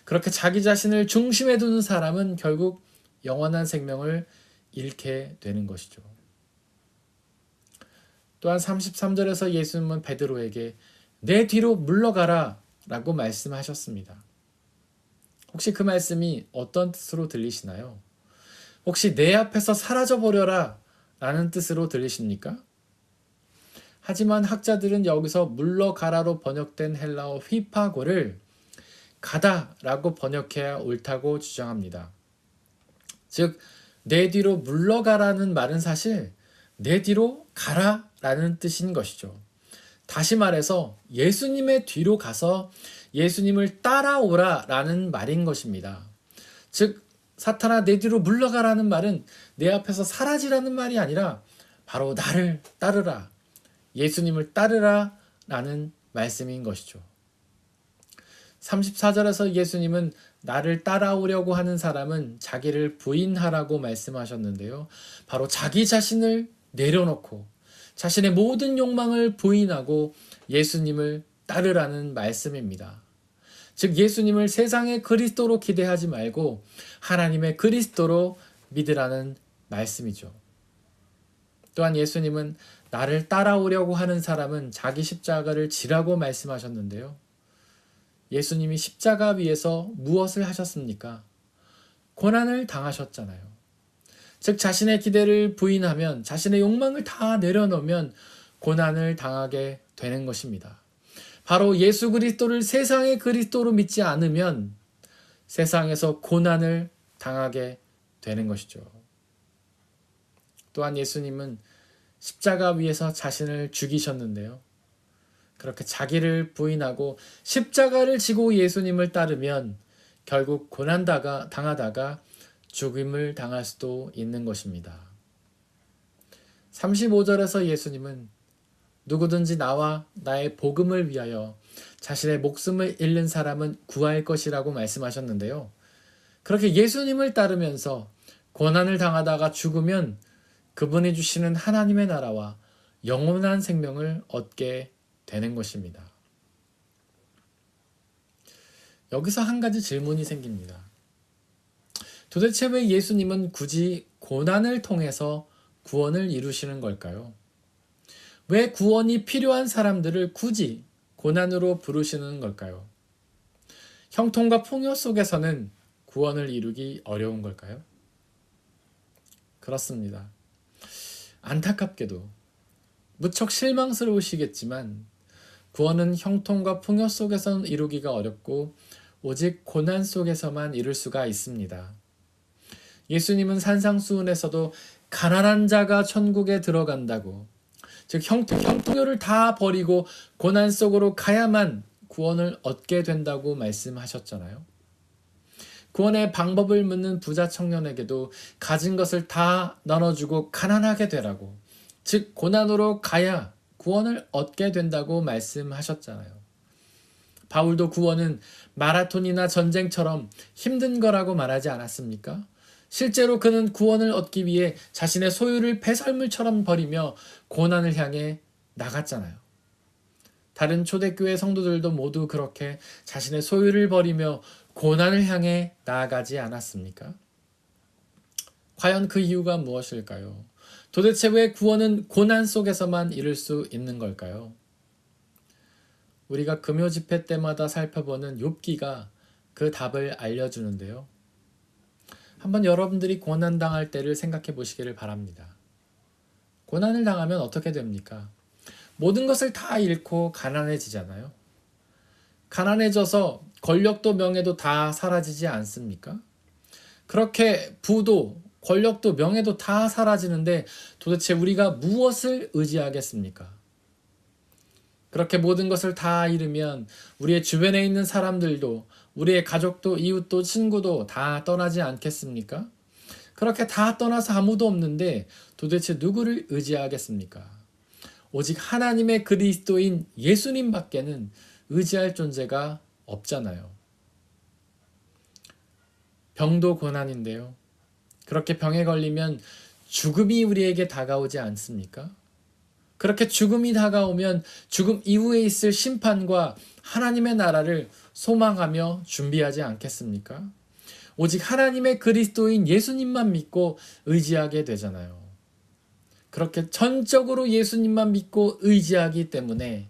그렇게 자기 자신을 중심에 두는 사람은 결국 영원한 생명을 잃게 되는 것이죠. 또한 33절에서 예수님은 베드로에게 내 뒤로 물러가라 라고 말씀하셨습니다. 혹시 그 말씀이 어떤 뜻으로 들리시나요? 혹시 내 앞에서 사라져버려라 라는 뜻으로 들리십니까? 하지만 학자들은 여기서 물러가라로 번역된 헬라어 휘파고를 가다라고 번역해야 옳다고 주장합니다. 즉, 내 뒤로 물러가라는 말은 사실 내 뒤로 가라라는 뜻인 것이죠. 다시 말해서 예수님의 뒤로 가서 예수님을 따라오라라는 말인 것입니다. 즉, 사탄아 내 뒤로 물러가라는 말은 내 앞에서 사라지라는 말이 아니라 바로 나를 따르라, 예수님을 따르라 라는 말씀인 것이죠. 34절에서 예수님은 나를 따라오려고 하는 사람은 자기를 부인하라고 말씀하셨는데요. 바로 자기 자신을 내려놓고 자신의 모든 욕망을 부인하고 예수님을 따르라는 말씀입니다. 즉 예수님을 세상의 그리스도로 기대하지 말고 하나님의 그리스도로 믿으라는 말씀이죠. 또한 예수님은 나를 따라오려고 하는 사람은 자기 십자가를 지라고 말씀하셨는데요. 예수님이 십자가 위에서 무엇을 하셨습니까? 고난을 당하셨잖아요. 즉 자신의 기대를 부인하면, 자신의 욕망을 다 내려놓으면 고난을 당하게 되는 것입니다. 바로 예수 그리스도를 세상의 그리스도로 믿지 않으면 세상에서 고난을 당하게 되는 것이죠. 또한 예수님은 십자가 위에서 자신을 죽이셨는데요. 그렇게 자기를 부인하고 십자가를 지고 예수님을 따르면 결국 고난 당하다가 죽임을 당할 수도 있는 것입니다. 35절에서 예수님은 누구든지 나와 나의 복음을 위하여 자신의 목숨을 잃는 사람은 구할 것이라고 말씀하셨는데요. 그렇게 예수님을 따르면서 고난을 당하다가 죽으면 그분이 주시는 하나님의 나라와 영원한 생명을 얻게 되는 것입니다. 여기서 한 가지 질문이 생깁니다. 도대체 왜 예수님은 굳이 고난을 통해서 구원을 이루시는 걸까요? 왜 구원이 필요한 사람들을 굳이 고난으로 부르시는 걸까요? 형통과 풍요 속에서는 구원을 이루기 어려운 걸까요? 그렇습니다. 안타깝게도 무척 실망스러우시겠지만 구원은 형통과 풍요 속에서는 이루기가 어렵고 오직 고난 속에서만 이룰 수가 있습니다. 예수님은 산상수훈에서도 가난한 자가 천국에 들어간다고, 즉 형통요를 다 버리고 고난 속으로 가야만 구원을 얻게 된다고 말씀하셨잖아요. 구원의 방법을 묻는 부자 청년에게도 가진 것을 다 나눠주고 가난하게 되라고, 즉 고난으로 가야 구원을 얻게 된다고 말씀하셨잖아요. 바울도 구원은 마라톤이나 전쟁처럼 힘든 거라고 말하지 않았습니까? 실제로 그는 구원을 얻기 위해 자신의 소유를 배설물처럼 버리며 고난을 향해 나갔잖아요. 다른 초대교회 성도들도 모두 그렇게 자신의 소유를 버리며 고난을 향해 나아가지 않았습니까? 과연 그 이유가 무엇일까요? 도대체 왜 구원은 고난 속에서만 이룰 수 있는 걸까요? 우리가 금요 집회 때마다 살펴보는 욥기가 그 답을 알려주는데요. 한번 여러분들이 고난당할 때를 생각해 보시기를 바랍니다. 고난을 당하면 어떻게 됩니까? 모든 것을 다 잃고 가난해지잖아요. 가난해져서 권력도 명예도 다 사라지지 않습니까? 그렇게 부도 권력도 명예도 다 사라지는데 도대체 우리가 무엇을 의지하겠습니까? 그렇게 모든 것을 다 잃으면 우리의 주변에 있는 사람들도, 우리의 가족도, 이웃도, 친구도 다 떠나지 않겠습니까? 그렇게 다 떠나서 아무도 없는데 도대체 누구를 의지하겠습니까? 오직 하나님의 그리스도인 예수님 밖에는 의지할 존재가 없잖아요. 병도 고난인데요. 그렇게 병에 걸리면 죽음이 우리에게 다가오지 않습니까? 그렇게 죽음이 다가오면 죽음 이후에 있을 심판과 하나님의 나라를 소망하며 준비하지 않겠습니까? 오직 하나님의 그리스도인 예수님만 믿고 의지하게 되잖아요. 그렇게 전적으로 예수님만 믿고 의지하기 때문에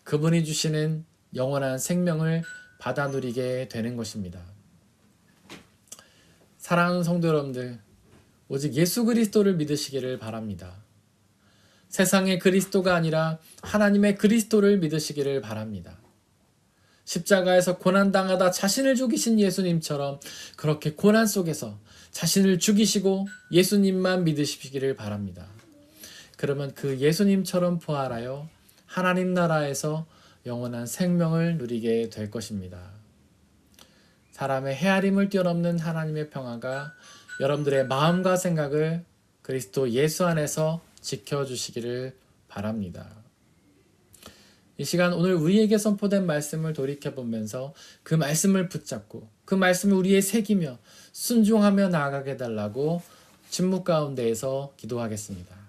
그분이 주시는 영원한 생명을 받아 누리게 되는 것입니다. 사랑하는 성도 여러분들, 오직 예수 그리스도를 믿으시기를 바랍니다. 세상의 그리스도가 아니라 하나님의 그리스도를 믿으시기를 바랍니다. 십자가에서 고난당하다 자신을 죽이신 예수님처럼 그렇게 고난 속에서 자신을 죽이시고 예수님만 믿으시기를 바랍니다. 그러면 그 예수님처럼 부활하여 하나님 나라에서 영원한 생명을 누리게 될 것입니다. 사람의 헤아림을 뛰어넘는 하나님의 평화가 여러분들의 마음과 생각을 그리스도 예수 안에서 지켜주시기를 바랍니다. 이 시간 오늘 우리에게 선포된 말씀을 돌이켜보면서 그 말씀을 붙잡고 그 말씀을 우리에 새기며 순종하며 나아가게 달라고 침묵 가운데에서 기도하겠습니다.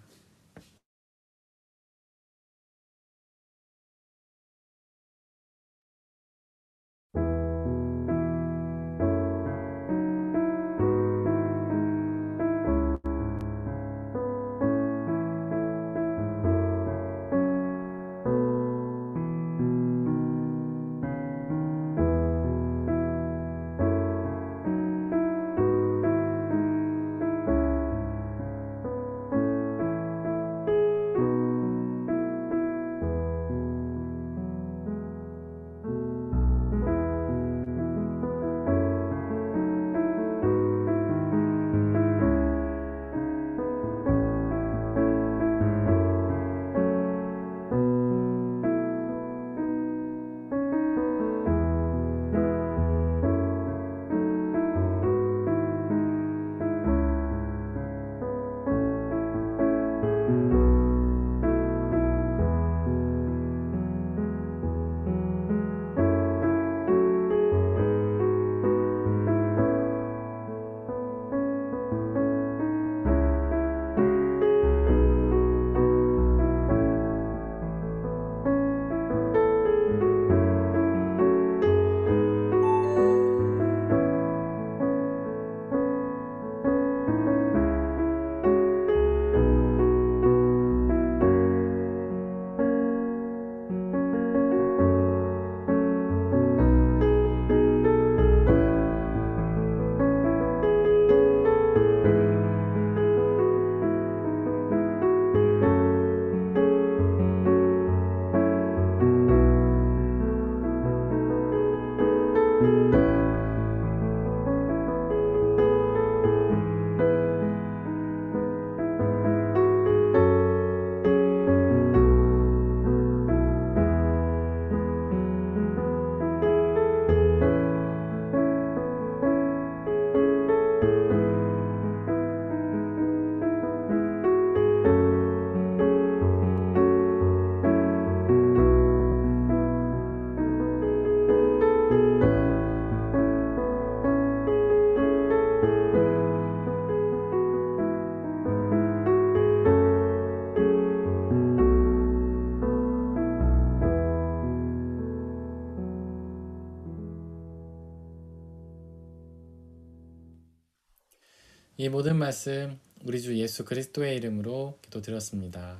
이 모든 말씀 우리 주 예수 그리스도의 이름으로 기도드렸습니다.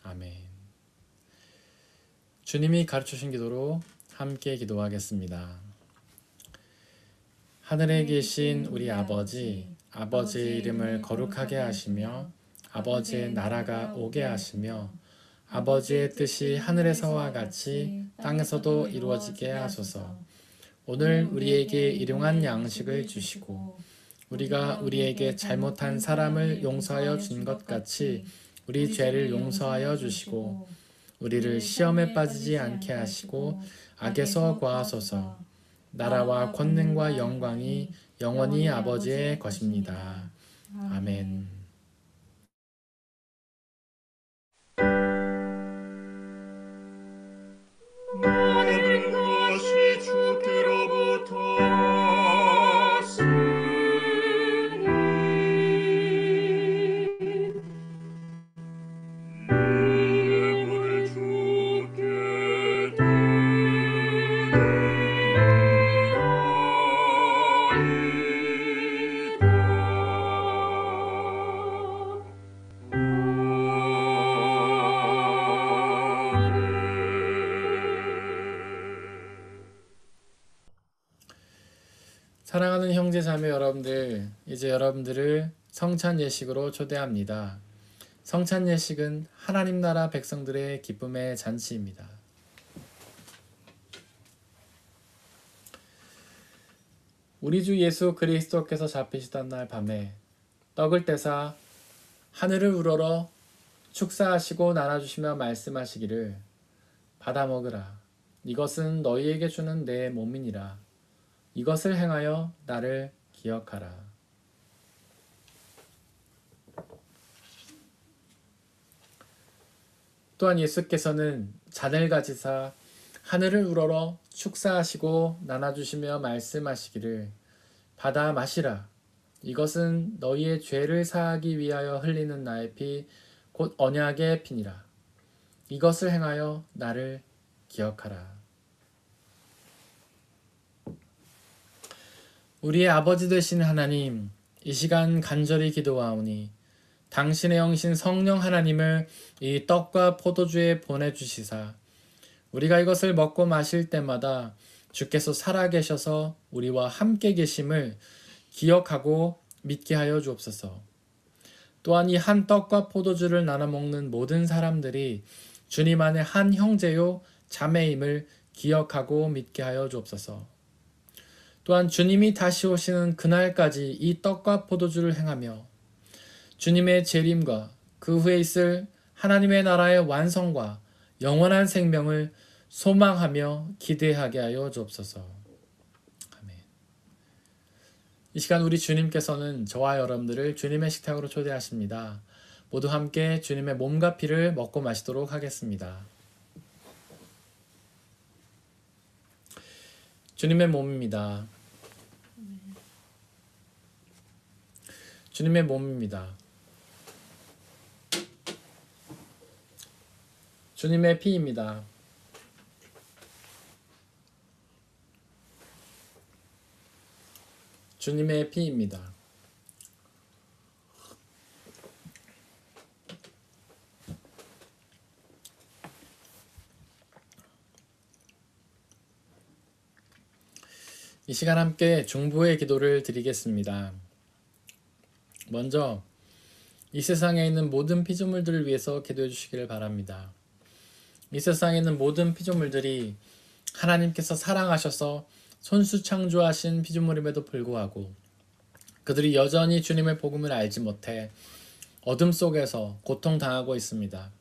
아멘. 주님이 가르쳐주신 기도로 함께 기도하겠습니다. 하늘에 계신 우리 아버지, 아버지의 이름을 거룩하게 하시며 아버지의 나라가 오게 하시며 아버지의 뜻이 하늘에서와 같이 땅에서도 이루어지게 하소서. 오늘 우리에게 일용할 양식을 주시고 우리가 우리에게 잘못한 사람을 용서하여 준 것 같이 우리 죄를 용서하여 주시고 우리를 시험에 빠지지 않게 하시고 악에서 구하소서. 나라와 권능과 영광이 영원히 아버지의 것입니다. 아멘. 모든 것이 주께로부터 왔으니 이름을 주께 드리나이다. 사랑하는 형제 자매 여러분들, 이제 여러분들을 성찬 예식으로 초대합니다. 성찬 예식은 하나님 나라 백성들의 기쁨의 잔치입니다. 우리 주 예수 그리스도께서 잡히시던 날 밤에 떡을 떼사 하늘을 우러러 축사하시고 나눠주시며 말씀하시기를 받아 먹으라. 이것은 너희에게 주는 내 몸이니라. 이것을 행하여 나를 기억하라. 또한 예수께서는 잔을 가지사 하늘을 우러러 축사하시고 나눠주시며 말씀하시기를 받아 마시라. 이것은 너희의 죄를 사하기 위하여 흘리는 나의 피 곧 언약의 피니라. 이것을 행하여 나를 기억하라. 우리의 아버지 되신 하나님, 이 시간 간절히 기도하오니 당신의 영신 성령 하나님을 이 떡과 포도주에 보내주시사 우리가 이것을 먹고 마실 때마다 주께서 살아계셔서 우리와 함께 계심을 기억하고 믿게 하여 주옵소서. 또한 이 한 떡과 포도주를 나눠 먹는 모든 사람들이 주님 안에 한 형제요 자매임을 기억하고 믿게 하여 주옵소서. 또한 주님이 다시 오시는 그날까지 이 떡과 포도주를 행하며 주님의 재림과 그 후에 있을 하나님의 나라의 완성과 영원한 생명을 소망하며 기대하게 하여 주옵소서. 아멘. 이 시간 우리 주님께서는 저와 여러분들을 주님의 식탁으로 초대하십니다. 모두 함께 주님의 몸과 피를 먹고 마시도록 하겠습니다. 주님의 몸입니다. 주님의 몸입니다. 주님의 피입니다. 주님의 피입니다. 이 시간 함께 중보의 기도를 드리겠습니다. 먼저 이 세상에 있는 모든 피조물들을 위해서 기도해 주시기를 바랍니다. 이 세상에 있는 모든 피조물들이 하나님께서 사랑하셔서 손수 창조하신 피조물임에도 불구하고 그들이 여전히 주님의 복음을 알지 못해 어둠 속에서 고통당하고 있습니다.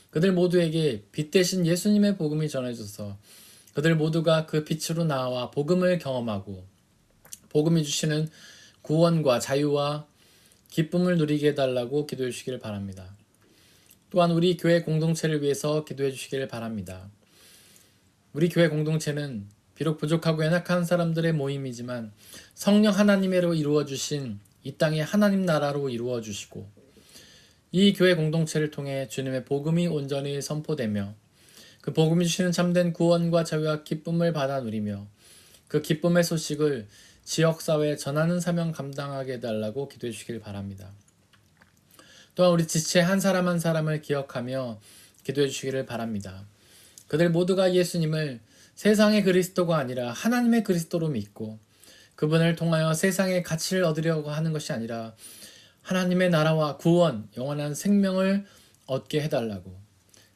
그들 모두에게 빛 대신 예수님의 복음이 전해져서 그들 모두가 그 빛으로 나와 복음을 경험하고 복음이 주시는 구원과 자유와 기쁨을 누리게 해달라고 기도해 주시기를 바랍니다. 또한 우리 교회 공동체를 위해서 기도해 주시기를 바랍니다. 우리 교회 공동체는 비록 부족하고 연약한 사람들의 모임이지만 성령 하나님으로 이루어 주신 이 땅의 하나님 나라로 이루어 주시고 이 교회 공동체를 통해 주님의 복음이 온전히 선포되며 그 복음이 주시는 참된 구원과 자유와 기쁨을 받아 누리며 그 기쁨의 소식을 지역사회에 전하는 사명 감당하게 해달라고 기도해 주시길 바랍니다. 또한 우리 지체 한 사람 한 사람을 기억하며 기도해 주시기를 바랍니다. 그들 모두가 예수님을 세상의 그리스도가 아니라 하나님의 그리스도로 믿고 그분을 통하여 세상의 가치를 얻으려고 하는 것이 아니라 하나님의 나라와 구원, 영원한 생명을 얻게 해달라고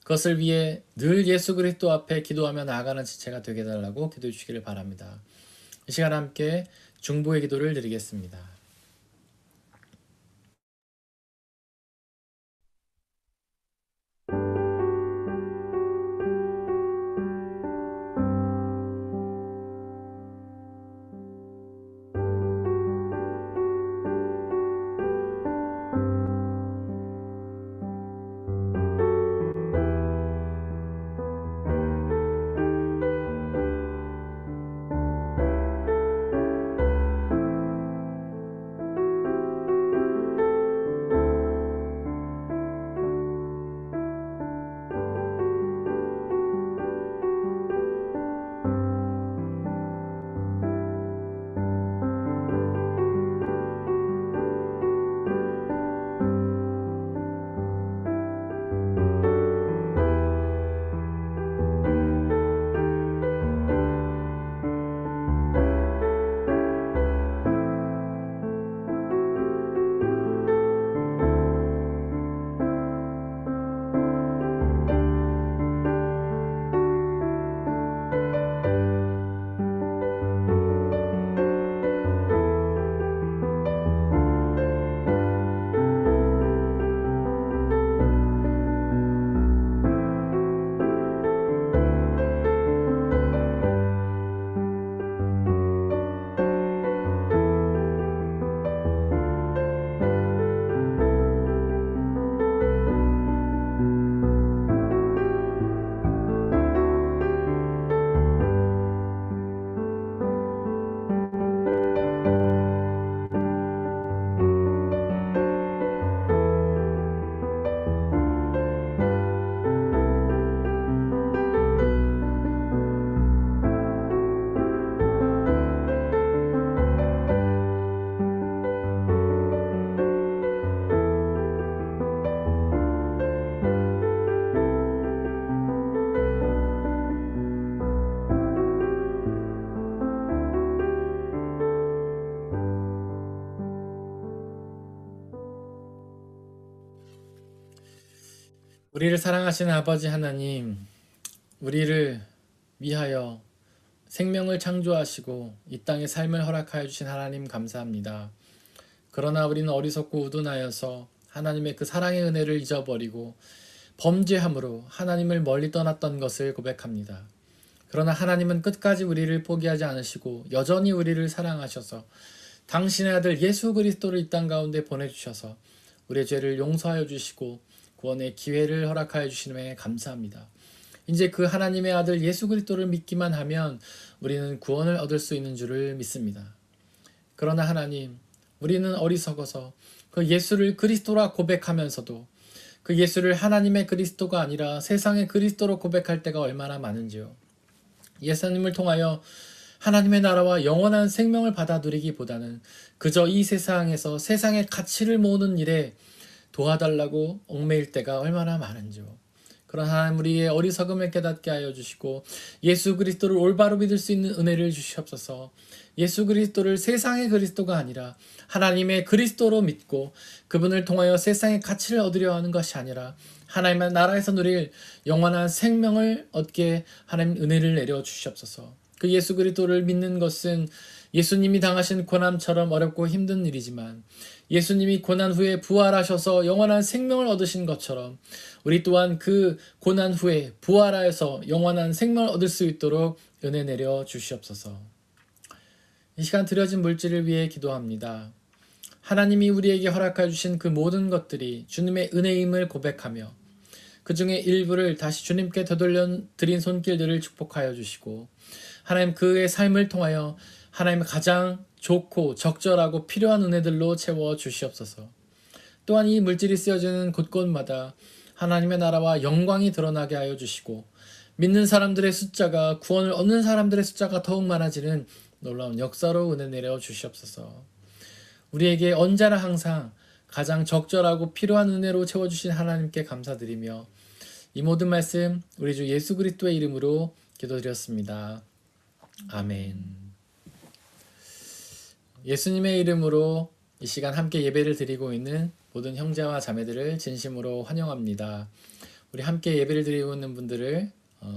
그것을 위해 늘 예수 그리스도 앞에 기도하며 나아가는 지체가 되게 해달라고 기도해 주시기를 바랍니다. 이 시간 함께 중보의 기도를 드리겠습니다. 우리를 사랑하시는 아버지 하나님, 우리를 위하여 생명을 창조하시고 이 땅의 삶을 허락하여 주신 하나님 감사합니다. 그러나 우리는 어리석고 우둔하여서 하나님의 그 사랑의 은혜를 잊어버리고 범죄함으로 하나님을 멀리 떠났던 것을 고백합니다. 그러나 하나님은 끝까지 우리를 포기하지 않으시고 여전히 우리를 사랑하셔서 당신의 아들 예수 그리스도를 이 땅 가운데 보내주셔서 우리의 죄를 용서하여 주시고 구원의 기회를 허락하여 주시음에 감사합니다. 이제 그 하나님의 아들 예수 그리스도를 믿기만 하면 우리는 구원을 얻을 수 있는 줄을 믿습니다. 그러나 하나님, 우리는 어리석어서 그 예수를 그리스도라 고백하면서도 그 예수를 하나님의 그리스도가 아니라 세상의 그리스도로 고백할 때가 얼마나 많은지요. 예수님을 통하여 하나님의 나라와 영원한 생명을 받아 누리기보다는 그저 이 세상에서 세상의 가치를 모으는 일에 도와달라고 얽매일 때가 얼마나 많은지요. 그런 하나님 우리의 어리석음을 깨닫게 하여 주시고 예수 그리스도를 올바로 믿을 수 있는 은혜를 주시옵소서. 예수 그리스도를 세상의 그리스도가 아니라 하나님의 그리스도로 믿고 그분을 통하여 세상의 가치를 얻으려 하는 것이 아니라 하나님의 나라에서 누릴 영원한 생명을 얻게 하나님 은혜를 내려 주시옵소서. 그 예수 그리스도를 믿는 것은 예수님이 당하신 고난처럼 어렵고 힘든 일이지만 예수님이 고난 후에 부활하셔서 영원한 생명을 얻으신 것처럼 우리 또한 그 고난 후에 부활하여서 영원한 생명을 얻을 수 있도록 은혜 내려 주시옵소서. 이 시간 드려진 물질을 위해 기도합니다. 하나님이 우리에게 허락해 주신 그 모든 것들이 주님의 은혜임을 고백하며 그 중에 일부를 다시 주님께 되돌려 드린 손길들을 축복하여 주시고 하나님 그의 삶을 통하여 하나님의 가장 좋고 적절하고 필요한 은혜들로 채워 주시옵소서. 또한 이 물질이 쓰여지는 곳곳마다 하나님의 나라와 영광이 드러나게 하여 주시고 믿는 사람들의 숫자가 구원을 얻는 사람들의 숫자가 더욱 많아지는 놀라운 역사로 은혜 내려 주시옵소서. 우리에게 언제나 항상 가장 적절하고 필요한 은혜로 채워주신 하나님께 감사드리며 이 모든 말씀 우리 주 예수 그리스도의 이름으로 기도드렸습니다. 아멘. 예수님의 이름으로 이 시간 함께 예배를 드리고 있는 모든 형제와 자매들을 진심으로 환영합니다. 우리 함께 예배를 드리고 있는 분들을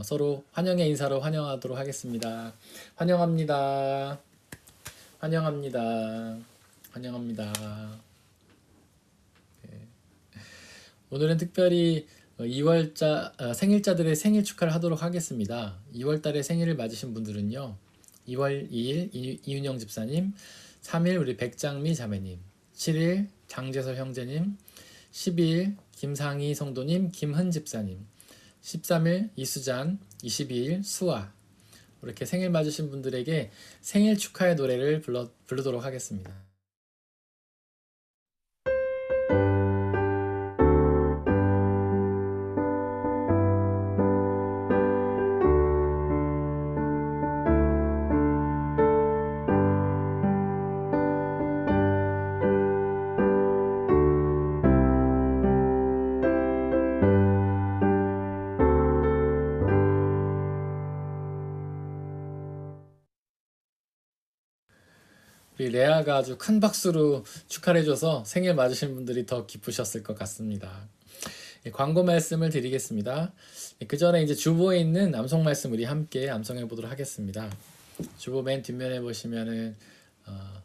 서로 환영의 인사로 환영하도록 하겠습니다. 환영합니다. 환영합니다. 환영합니다. 네. 오늘은 특별히 2월자 생일자들의 생일 축하를 하도록 하겠습니다. 2월달에 생일을 맞으신 분들은요. 2월 2일 이윤영 집사님, 3일 우리 백장미 자매님, 7일 장재설 형제님, 12일 김상희 성도님, 김흔 집사님, 13일 이수잔, 22일 수아. 이렇게 생일 맞으신 분들에게 생일 축하의 노래를 부르도록 하겠습니다. 우리 레아가 아주 큰 박수로 축하를 해줘서 생일 맞으신 분들이 더 기쁘셨을 것 같습니다. 광고 말씀을 드리겠습니다. 그 전에 이제 주보에 있는 암송 말씀 우리 함께 암송해 보도록 하겠습니다. 주보 맨 뒷면에 보시면은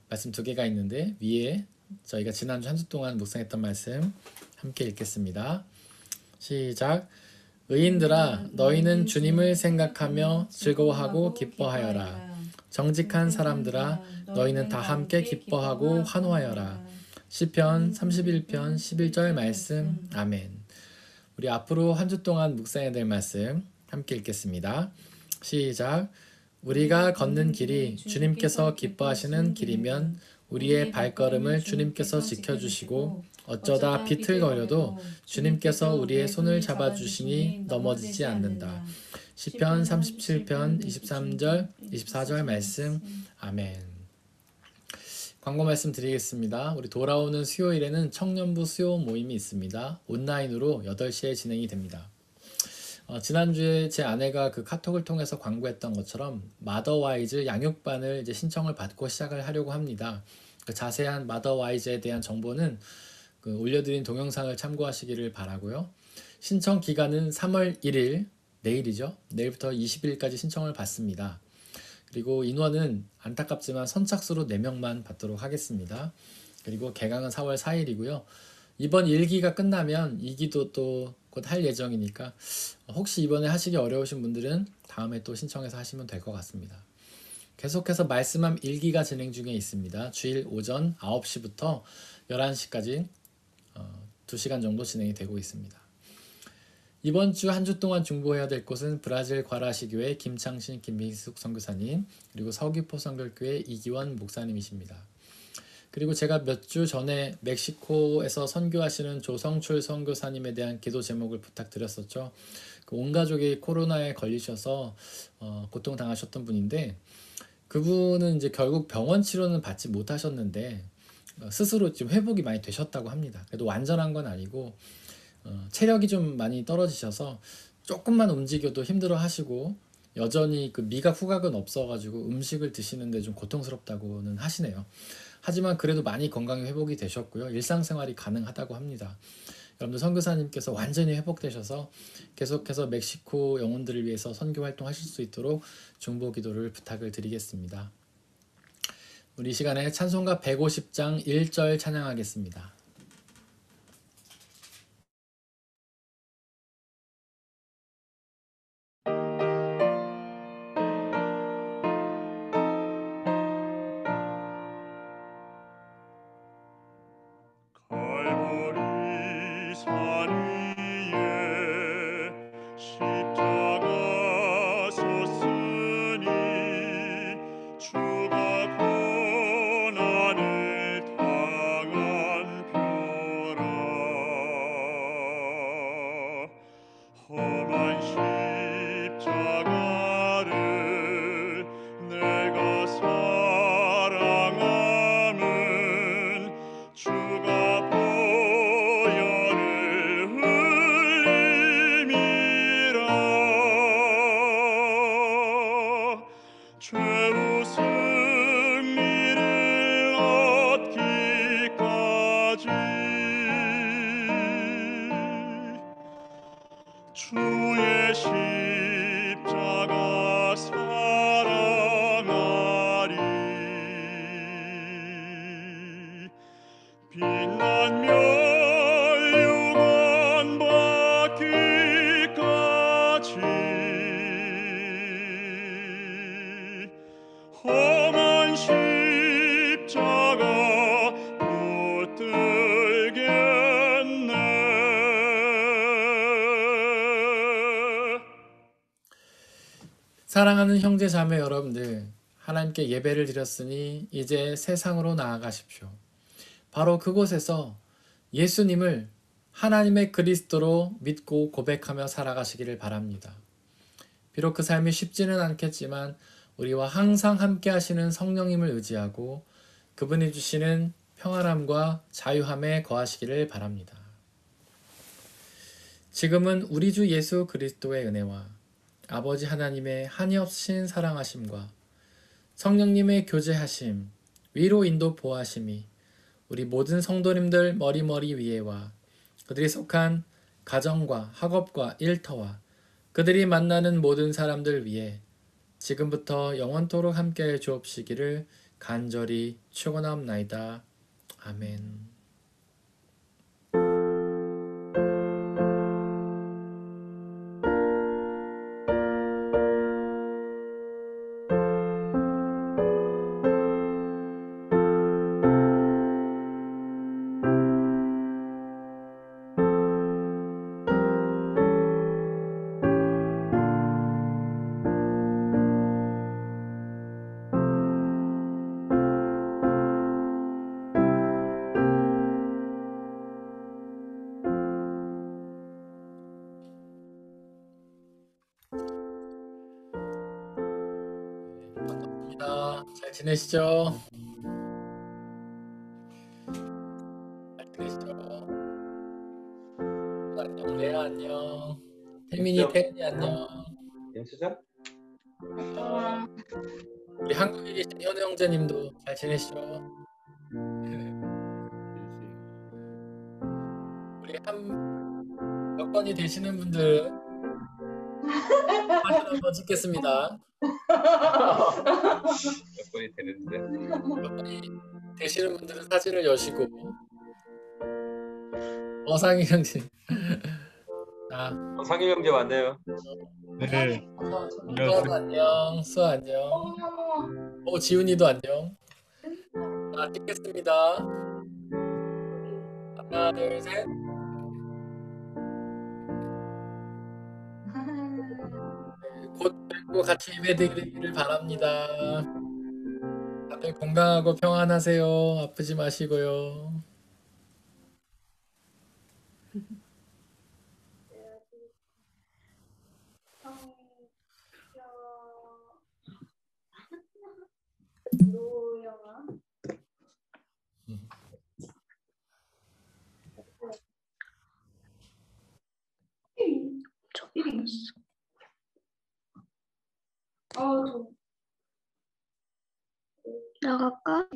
말씀 두 개가 있는데 위에 저희가 지난주 한 주 동안 묵상했던 말씀 함께 읽겠습니다. 시작. 의인들아 너희는 주님을 생각하며 즐거워하고 기뻐하여라. 정직한 사람들아 너희는 다 함께 기뻐하고 환호하여라. 시편 31편 11절 말씀. 아멘. 우리 앞으로 한 주 동안 묵상해야 될 말씀 함께 읽겠습니다. 시작. 우리가 걷는 길이 주님께서 기뻐하시는 길이면 우리의 발걸음을 주님께서 지켜주시고 어쩌다 비틀거려도 주님께서 우리의 손을 잡아주시니 넘어지지 않는다. 시편 37편 23절 24절 말씀. 아멘. 광고 말씀 드리겠습니다. 우리 돌아오는 수요일에는 청년부 수요 모임이 있습니다. 온라인으로 8시에 진행이 됩니다. 지난주에 제 아내가 그 카톡을 통해서 광고했던 것처럼 마더와이즈 양육반을 이제 신청을 받고 시작을 하려고 합니다. 그 자세한 마더와이즈에 대한 정보는 그 올려드린 동영상을 참고하시기를 바라고요. 신청 기간은 3월 1일, 내일이죠. 내일부터 20일까지 신청을 받습니다. 그리고 인원은 안타깝지만 선착순으로 4명만 받도록 하겠습니다. 그리고 개강은 4월 4일이고요. 이번 1기가 끝나면 2기도 또 곧 할 예정이니까 혹시 이번에 하시기 어려우신 분들은 다음에 또 신청해서 하시면 될 것 같습니다. 계속해서 말씀함 1기가 진행 중에 있습니다. 주일 오전 9시부터 11시까지 2시간 정도 진행이 되고 있습니다. 이번 주 한 주 동안 중보해야 될 곳은 브라질 과라시교회 김창신 김민숙 선교사님, 그리고 서귀포 선결교회 이기원 목사님이십니다. 그리고 제가 몇 주 전에 멕시코에서 선교하시는 조성출 선교사님에 대한 기도 제목을 부탁드렸었죠. 온 가족이 코로나에 걸리셔서 고통당하셨던 분인데, 그분은 이제 결국 병원 치료는 받지 못하셨는데 스스로 지금 회복이 많이 되셨다고 합니다. 그래도 완전한 건 아니고 체력이 좀 많이 떨어지셔서 조금만 움직여도 힘들어 하시고, 여전히 그 미각 후각은 없어가지고 음식을 드시는데 좀 고통스럽다고는 하시네요. 하지만 그래도 많이 건강이 회복이 되셨고요. 일상생활이 가능하다고 합니다. 여러분들 선교사님께서 완전히 회복되셔서 계속해서 멕시코 영혼들을 위해서 선교 활동하실 수 있도록 중보 기도를 부탁을 드리겠습니다. 우리 이 시간에 찬송가 150장 1절 찬양하겠습니다. 갈보리 산 위에 십자가 섰으니 주가 고난을 당한 표라. 험한 십자가를 내가 사랑함은 주가 보혈을 흘림이라. 최후 승리를 얻기까지 주의 십자가 사랑하리. 빛나며 영원 받기까지 험한 십자가 붙들겠네. 사랑하는 형제 자매 여러분들, 하나님께 예배를 드렸으니 이제 세상으로 나아가십시오. 바로 그곳에서 예수님을 하나님의 그리스도로 믿고 고백하며 살아가시기를 바랍니다. 비록 그 삶이 쉽지는 않겠지만 우리와 항상 함께 하시는 성령님을 의지하고 그분이 주시는 평안함과 자유함에 거하시기를 바랍니다. 지금은 우리 주 예수 그리스도의 은혜와 아버지 하나님의 한이 없으신 사랑하심과 성령님의 교제하심, 위로 인도 보호하심이 우리 모든 성도님들 머리머리 위에와 그들이 속한 가정과 학업과 일터와 그들이 만나는 모든 사람들 위에 지금부터 영원토록 함께해 주옵시기를 간절히 축원하옵나이다. 아멘. 반갑습니다. 잘 지내시죠? 잘 지내시죠? 안녕, 레아 안녕. 태민이, 태은이 안녕. 영수장? 우리 한국에 계신 현우 형제님도 잘 지내시죠? 우리 여건이 되시는 분들 사진 한번 찍겠습니다. 여건이 되는데. 여건이 되시는 분들은 사진을 여시고 상희 형님. 상임 형제 왔네요. 네. 수아 안녕. 수아 안녕. 지훈이도 안녕. 찍겠습니다. 하나, 둘, 셋. 곧 뵙고 같이 예배드리기를 바랍니다. 다들 건강하고 평안하세요. 아프지 마시고요. 나갈까?